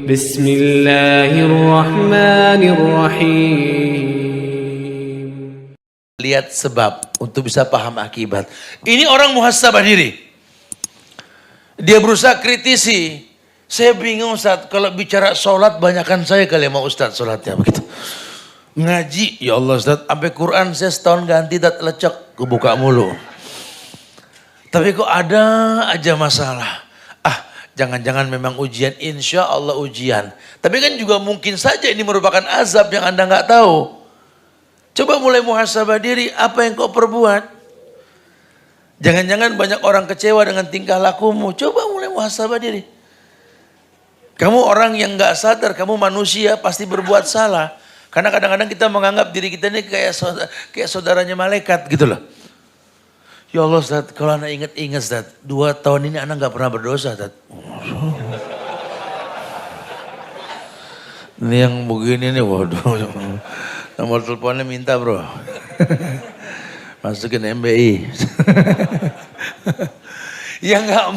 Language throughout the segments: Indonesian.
Bismillahirrahmanirrahim. Lihat sebab untuk bisa paham akibat. Ini orang muhasabah diri. Dia berusaha kritisi. Saya bingung Ustaz, kalau bicara sholat banyakkan saya kali mau Ustaz sholatnya begitu. Ngaji, ya Allah Ustaz, sampai Quran saya setahun ganti dat lecek, kebuka mulu. Tapi kok ada aja masalah. Jangan-jangan memang ujian, insya Allah ujian. Tapi kan juga mungkin saja ini merupakan azab yang Anda nggak tahu. Coba mulai muhasabah diri, apa yang kau perbuat? Jangan-jangan banyak orang kecewa dengan tingkah lakumu. Coba mulai muhasabah diri. Kamu orang yang nggak sadar, kamu manusia pasti berbuat salah. Karena kadang-kadang kita menganggap diri kita ini kayak saudaranya malaikat gitu loh. Ya Allah Ustaz, kalau anak ingat-ingat Ustaz, 2 tahun ini anak nggak pernah berdosa Ustaz. Ini yang begini nih, waduh. Nomor teleponnya minta bro. Masukin MBI. Ya nggak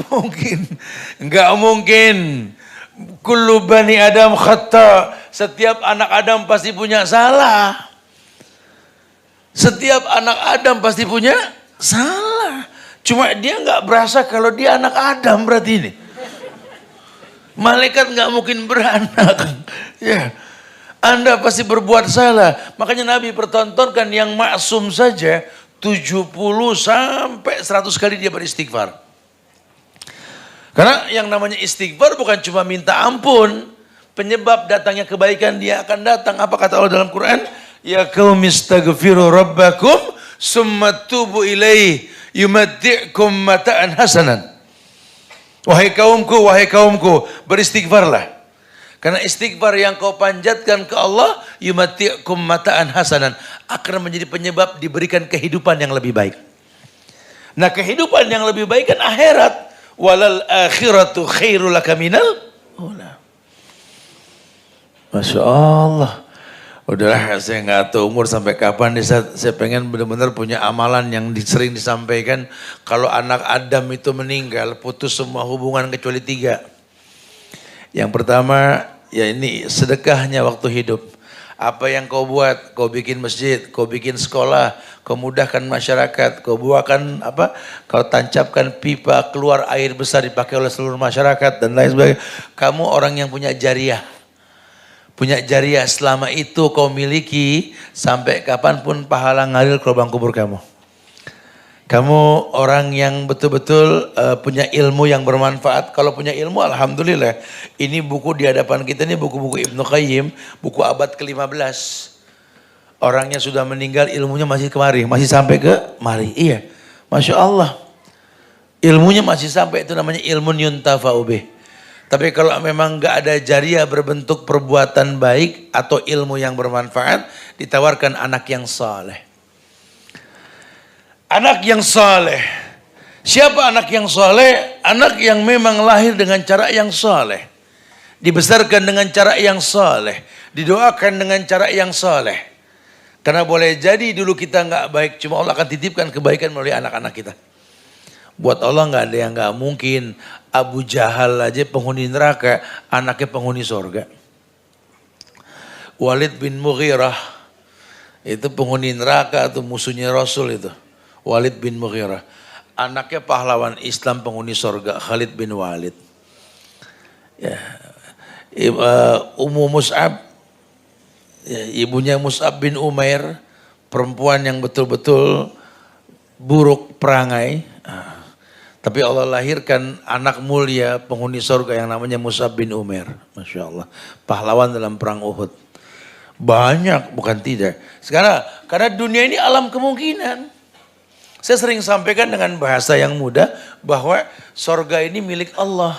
mungkin. Kullu bani Adam khata. Setiap anak Adam pasti punya salah. Setiap anak Adam pasti punya salah. Cuma dia nggak berasa kalau dia anak Adam berarti ini. Malaikat nggak mungkin beranak. Ya. Anda pasti berbuat salah. Makanya Nabi pertontonkan yang maksum saja 70 sampai 100 kali dia beristighfar. Karena yang namanya istighfar bukan cuma minta ampun. Penyebab datangnya kebaikan dia akan datang. Apa kata Allah dalam Quran? Ya qaumi istaghfiru rabbakum summa tubu ilaihi yumatti'kum mata'an hasanan. Wahai kaumku, beristighfarlah. Karena istighfar yang kau panjatkan ke Allah, yumatti'kum mata'an hasanan, akan menjadi penyebab diberikan kehidupan yang lebih baik. Nah, kehidupan yang lebih baik kan akhirat. Walal akhiratu khairul laka minal ula. Masya Allah. Udahlah, saya nggak tahu umur sampai kapan nih. Saya pengen benar-benar punya amalan yang sering disampaikan. Kalau anak Adam itu meninggal, putus semua hubungan kecuali 3. Yang pertama, ya ini sedekahnya waktu hidup. Apa yang kau buat, kau bikin masjid, kau bikin sekolah, kau mudahkan masyarakat, kau buahkan kau tancapkan pipa keluar air besar dipakai oleh seluruh masyarakat dan lain sebagainya. Kamu orang yang punya jariah. Punya jariah selama itu kau miliki, sampai kapanpun pahala ngalir ke lubang kubur kamu. Kamu orang yang betul-betul punya ilmu yang bermanfaat. Kalau punya ilmu alhamdulillah. Ini buku di hadapan kita ini buku-buku Ibnu Qayyim, buku abad ke-15. Orangnya sudah meninggal, ilmunya masih kemari, masih sampai ke mari. Iya, Masya Allah. Ilmunya masih sampai, itu namanya ilmu yuntafa'u bih. Tapi kalau memang gak ada jariah berbentuk perbuatan baik atau ilmu yang bermanfaat, ditawarkan anak yang saleh. Anak yang saleh. Siapa anak yang saleh? Anak yang memang lahir dengan cara yang saleh. Dibesarkan dengan cara yang saleh. Didoakan dengan cara yang saleh. Karena boleh jadi dulu kita nggak baik, cuma Allah akan titipkan kebaikan melalui anak-anak kita. Buat Allah nggak ada yang nggak mungkin. Abu Jahal aja penghuni neraka, anaknya penghuni sorga. Walid bin Mughirah itu penghuni neraka atau musuhnya Rasul itu. Walid bin Mughirah. Anaknya pahlawan Islam penghuni sorga, Khalid bin Walid. Ya. Ummu Mus'ab, ya, ibunya Mus'ab bin Umair, perempuan yang betul-betul buruk perangai. Tapi Allah lahirkan anak mulia penghuni sorga yang namanya Mus'ab bin Umair. Masya Allah. Pahlawan dalam perang Uhud. Banyak, bukan tidak. Sekarang, karena dunia ini alam kemungkinan. Saya sering sampaikan dengan bahasa yang mudah bahwa sorga ini milik Allah.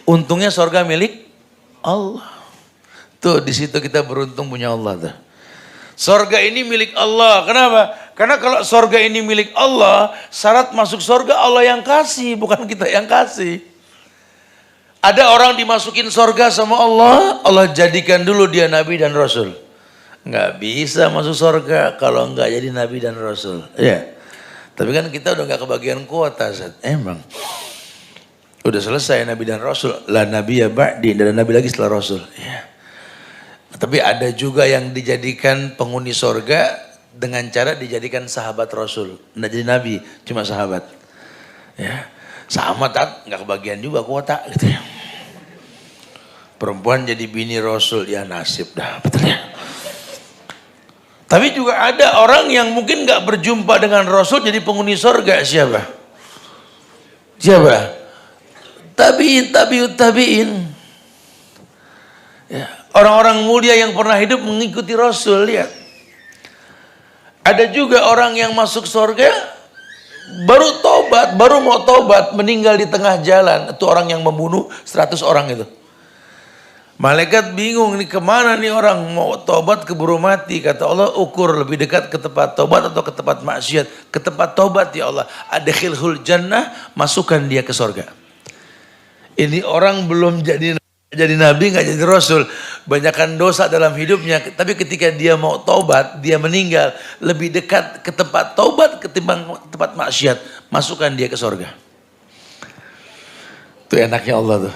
Untungnya sorga milik Allah. Tuh di situ kita beruntung punya Allah tuh. Sorga ini milik Allah. Kenapa? Karena kalau sorga ini milik Allah, syarat masuk sorga Allah yang kasih, bukan kita yang kasih. Ada orang dimasukin sorga sama Allah, Allah jadikan dulu dia Nabi dan Rasul. Nggak bisa masuk sorga kalau nggak jadi Nabi dan Rasul. Ya. Tapi kan kita udah nggak kebagian kuota, Zat. Emang. Udah selesai Nabi dan Rasul. La Nabi ya ba'di, dan Nabi lagi setelah Rasul. Ya. Tapi ada juga yang dijadikan penghuni sorga dengan cara dijadikan sahabat Rasul. Nggak jadi Nabi, cuma sahabat. Ya. Sama tak, nggak kebagian juga kuota gitu ya. Perempuan jadi bini Rasul, ya nasib dah, betul ya. Tapi juga ada orang yang mungkin nggak berjumpa dengan Rasul jadi penghuni sorga. Siapa? Siapa? Tabi'in. Ya. Orang-orang mulia yang pernah hidup mengikuti Rasul, lihat. Ada juga orang yang masuk surga baru tobat, baru mau tobat, meninggal di tengah jalan. Itu orang yang membunuh 100 orang itu. Malaikat bingung, nih kemana nih orang, mau tobat keburu mati. Kata Allah, ukur lebih dekat ke tempat tobat atau ke tempat maksiat. Ke tempat tobat ya Allah. Adkhilhul jannah, masukkan dia ke surga. Ini orang belum jadi nabi, nggak jadi rasul, banyakkan dosa dalam hidupnya. Tapi ketika dia mau tobat, dia meninggal, lebih dekat ke tempat tobat ketimbang tempat maksiat. Masukkan dia ke surga. Itu enaknya Allah tuh.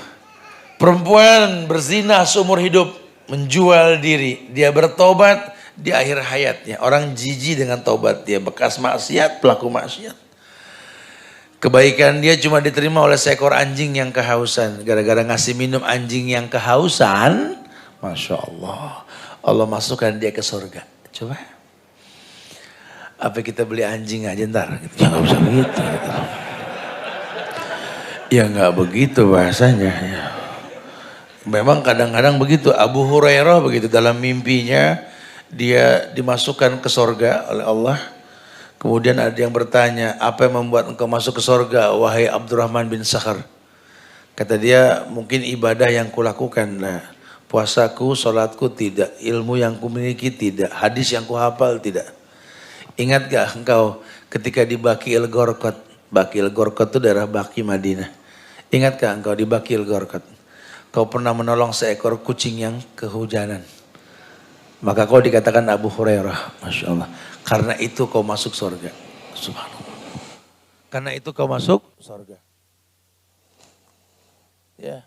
Perempuan berzina seumur hidup, menjual diri, dia bertobat di akhir hayatnya. Orang jijik dengan tobat, dia bekas maksiat, pelaku maksiat. Kebaikan dia cuma diterima oleh seekor anjing yang kehausan. Gara-gara ngasih minum anjing yang kehausan, Masya Allah, Allah masukkan dia ke surga. Coba, apa kita beli anjing aja ntar? Ya nggak usah begitu. Gitu. Ya nggak begitu bahasanya. Ya. Memang kadang-kadang begitu. Abu Hurairah begitu, dalam mimpinya dia dimasukkan ke surga oleh Allah. Kemudian ada yang bertanya, apa yang membuat engkau masuk ke surga, wahai Abdurrahman bin Sakhar? Kata dia, mungkin ibadah yang kulakukan. Nah, puasaku, sholatku tidak, ilmu yang kumiliki tidak, hadis yang kuhafal tidak. Ingat gak engkau ketika di Baqi al-Gharqad? Baqi al-Gharqad itu daerah Baqi Madinah. Ingat gak engkau di Baqi al-Gharqad? Kau pernah menolong seekor kucing yang kehujanan. Maka kau dikatakan Abu Hurairah, Masya Allah. Karena itu kau masuk surga. Subhanallah. Karena itu kau masuk surga. Ya.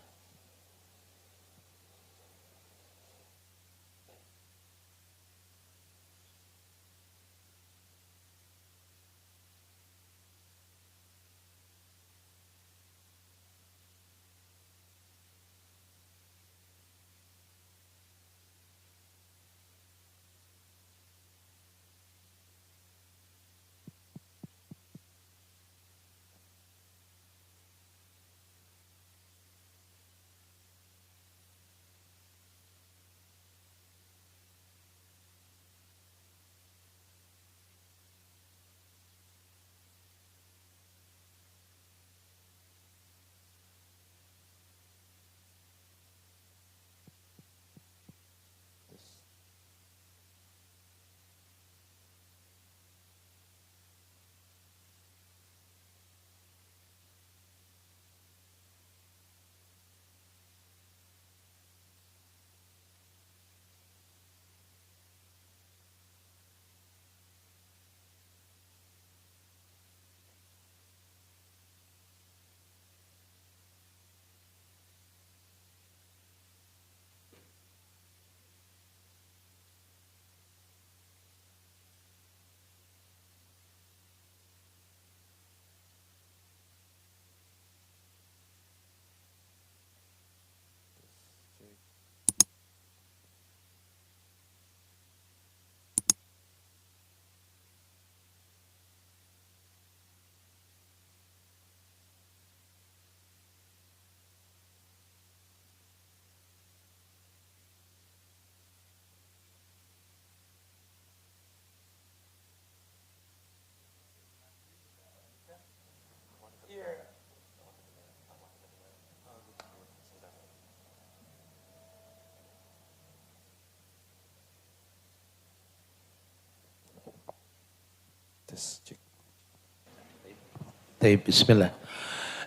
Bismillah.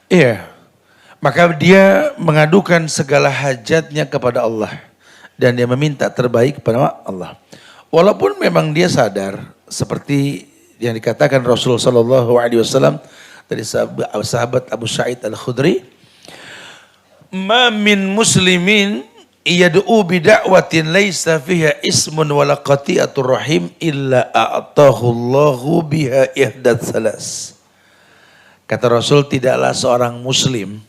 Iya. Maka dia mengadukan segala hajatnya kepada Allah. Dan dia meminta terbaik kepada Allah. Walaupun memang dia sadar seperti yang dikatakan Rasulullah SAW dari sahabat Abu Sa'id Al-Khudri. Ma min muslimin yad'u bida'watin laisa fiha ismun wala qati'atur rahim illa a'tahu Allahu biha ihdat salas. Kata Rasul, tidaklah seorang muslim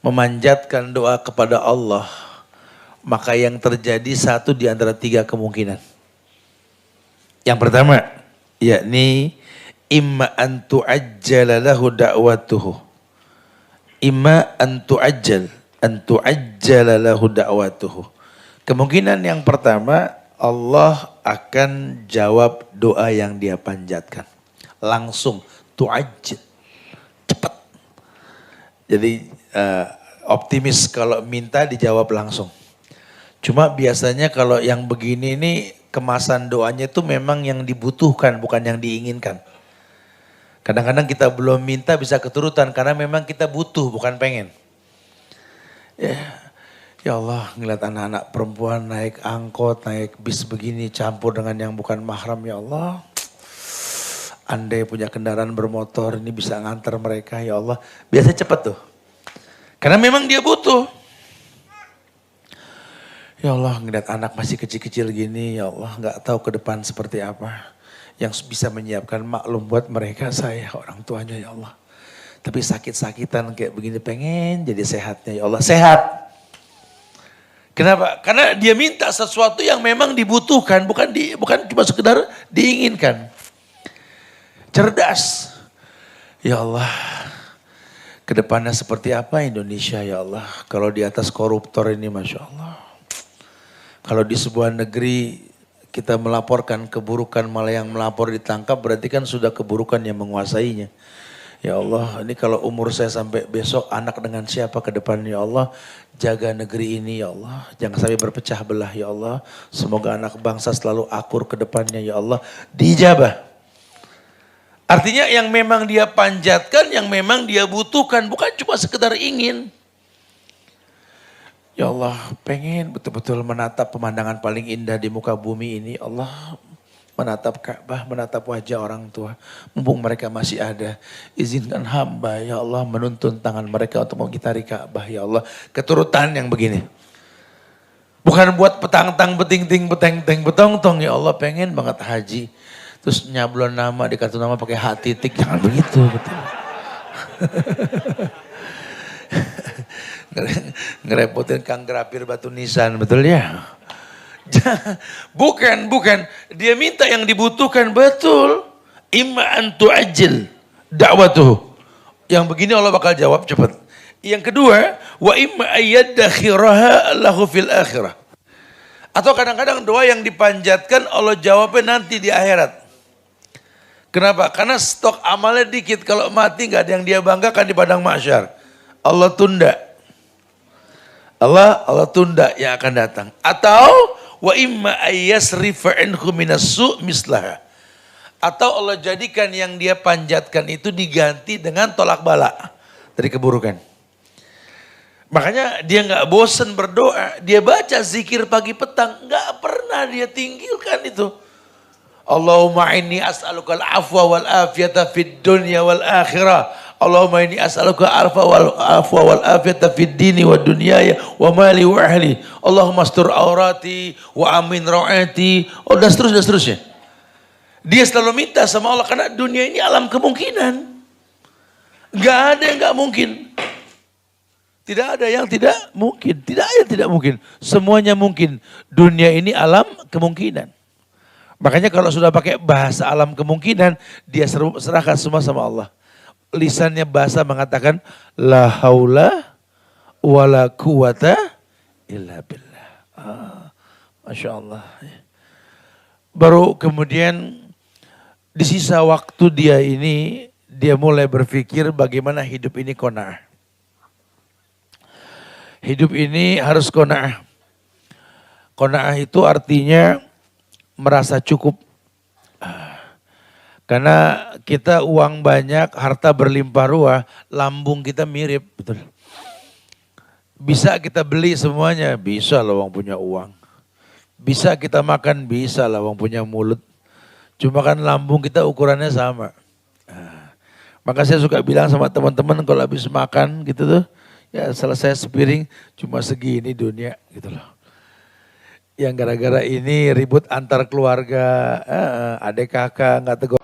memanjatkan doa kepada Allah, maka yang terjadi satu di antara tiga kemungkinan. Yang pertama, yakni imma an tu'ajjala lahu da'watuhu. Imma an tu'ajjala lahu da'watuhu. Kemungkinan yang pertama, Allah akan jawab doa yang dia panjatkan. Langsung, tu'ajjal. Cepat. Jadi optimis kalau minta dijawab langsung. Cuma biasanya kalau yang begini ini kemasan doanya itu memang yang dibutuhkan, bukan yang diinginkan. Kadang-kadang kita belum minta bisa keturutan karena memang kita butuh, bukan pengen. Ya Allah, ngeliat anak-anak perempuan naik angkot, naik bis begini, campur dengan yang bukan mahram, ya Allah. Andai punya kendaraan bermotor, ini bisa ngantar mereka, ya Allah. Biasanya cepat tuh. Karena memang dia butuh. Ya Allah, ngeliat anak masih kecil-kecil gini, ya Allah, gak tahu ke depan seperti apa. Yang bisa menyiapkan maklum buat mereka, saya orang tuanya, ya Allah. Tapi sakit-sakitan kayak begini, pengen jadi sehatnya, ya Allah. Sehat. Kenapa? Karena dia minta sesuatu yang memang dibutuhkan, bukan cuma sekedar diinginkan. Cerdas. Ya Allah, kedepannya seperti apa Indonesia, ya Allah. Kalau di atas koruptor ini, Masya Allah. Kalau di sebuah negeri kita melaporkan keburukan, malah yang melapor ditangkap, berarti kan sudah keburukan yang menguasainya. Ya Allah, ini kalau umur saya sampai besok, anak dengan siapa ke depan, ya Allah. Jaga negeri ini, ya Allah. Jangan sampai berpecah belah, ya Allah. Semoga anak bangsa selalu akur ke depannya, ya Allah. Dijabah. Artinya yang memang dia panjatkan, yang memang dia butuhkan, bukan cuma sekedar ingin. Ya Allah, pengen betul-betul menatap pemandangan paling indah di muka bumi ini. Allah, menatap Ka'bah, menatap wajah orang tua. Mumpung mereka masih ada. Izinkan hamba, ya Allah, menuntun tangan mereka untuk mengitari Ka'bah, ya Allah. Keturutan yang begini. Bukan buat petang-tang, beting-ting, beteng-teng, betong-tong, ya Allah. Pengen banget haji. Terus nyablon nama, di kartu nama pakai H titik. Jangan begitu, betul. Ngerepotin Kang Grapir Batu Nisan, betul ya? Bukan. Dia minta yang dibutuhkan, betul. Imma an tu'ajjil da'watuhu. Yang begini Allah bakal jawab cepat. Yang kedua, wa imma ayyadakhiraha lahu fil akhirah. Atau kadang-kadang doa yang dipanjatkan Allah jawabnya nanti di akhirat. Kenapa? Karena stok amalnya dikit. Kalau mati gak ada yang dia banggakan di padang mahsyar. Allah tunda. Allah tunda yang akan datang. Atau wa imma ayyasrifa anhu minassu' mislaha. Atau Allah jadikan yang dia panjatkan itu diganti dengan tolak bala dari keburukan. Makanya dia nggak bosan berdoa, dia baca zikir pagi petang, nggak pernah dia tinggalkan itu. Allahumma inni as'aluka al-afwa wal afiyata fid dunya wal akhirah. Allahumma inni as'aluka al-afwa wal afiyata fid dini wa dunyaya wa mali wa ahli. Allahumma astur aurati wa amin ra'ati. Oh, dan seterusnya. Dia selalu minta sama Allah karena dunia ini alam kemungkinan. Gak ada yang gak mungkin. Tidak ada yang tidak mungkin. Tidak ada yang tidak mungkin. Semuanya mungkin. Dunia ini alam kemungkinan. Makanya kalau sudah pakai bahasa alam kemungkinan, dia serahkan semua sama Allah. Lisannya bahasa mengatakan la haula wala quwata illa billah. Masya Allah. Baru kemudian di sisa waktu dia mulai berpikir bagaimana hidup ini qanaah. Hidup ini harus qanaah. Qanaah itu artinya merasa cukup. Karena kita uang banyak, harta berlimpah ruah, lambung kita mirip, betul. Bisa kita beli semuanya, bisa lah uang punya uang. Bisa kita makan, bisa lah uang punya mulut. Cuma kan lambung kita ukurannya sama. Maka saya suka bilang sama teman-teman kalau habis makan gitu tuh, Ya selesai sepiring cuma segini dunia gitu loh. Yang gara-gara ini ribut antar keluarga, adik kakak nggak tegur.